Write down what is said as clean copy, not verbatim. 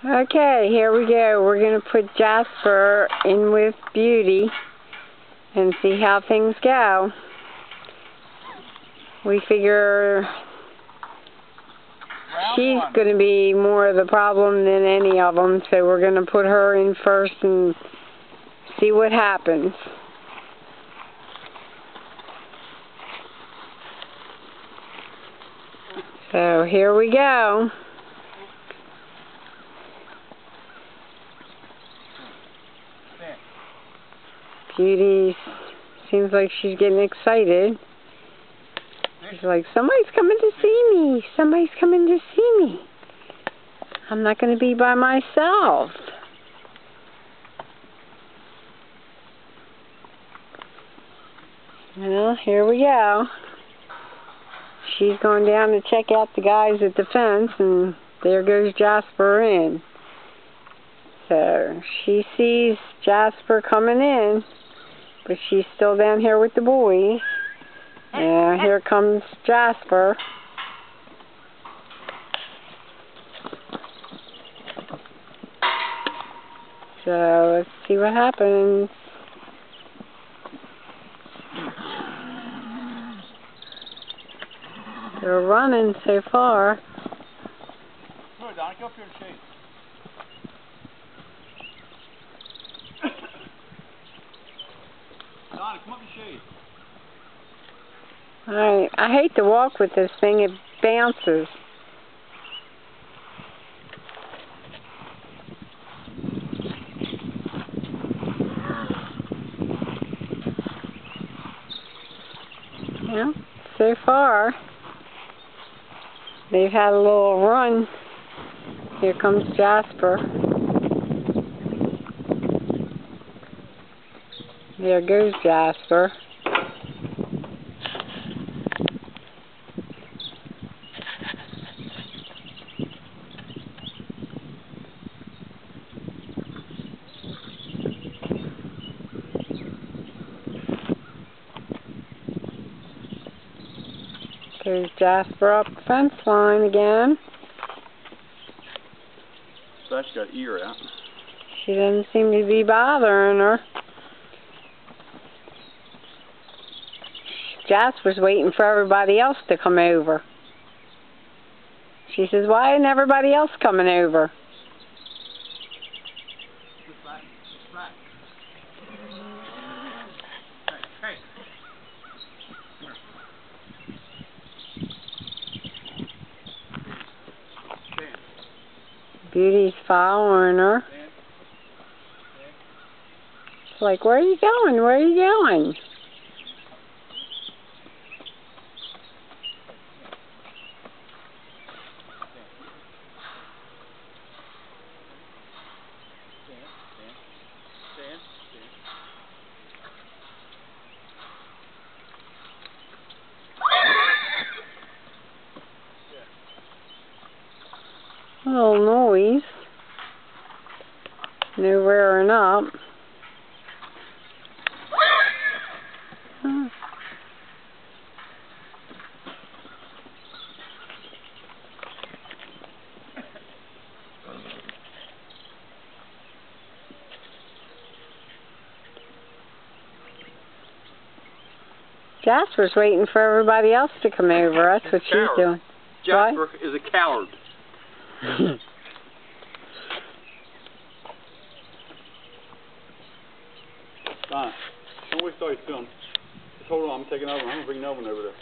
Okay, here we go. We're going to put Jasper in with Beauty and see how things go. We figure she's going to be more of the problem than any of them, so we're going to put her in first and see what happens. So here we go. Beauty seems like she's getting excited. She's like, somebody's coming to see me. Somebody's coming to see me. I'm not going to be by myself. Well, here we go. She's going down to check out the guys at the fence, and there goes Jasper in. So she sees Jasper coming in, but she's still down here with the boys. And here comes Jasper. So let's see what happens. They're running so far. Come on, Donnie, go up here and shake. Donnie, come up and shade. Alright, I hate to walk with this thing, it bounces. Well, so far, they've had a little run. Here comes Jasper. There goes Jasper. Goes Jasper up the fence line again. So she got ear out. She doesn't seem to be bothering her. Jasper's waiting for everybody else to come over. She says, why isn't everybody else coming over? Hey. Beauty's following her. It's like, where are you going? Where are you going? A little noise. No rearing up. Jasper's waiting for everybody else to come over. That's what she's doing. Jasper What? is a coward. Don, don't waste all your film. Just hold on, I'm taking over. I'm going to bring Melvin over there.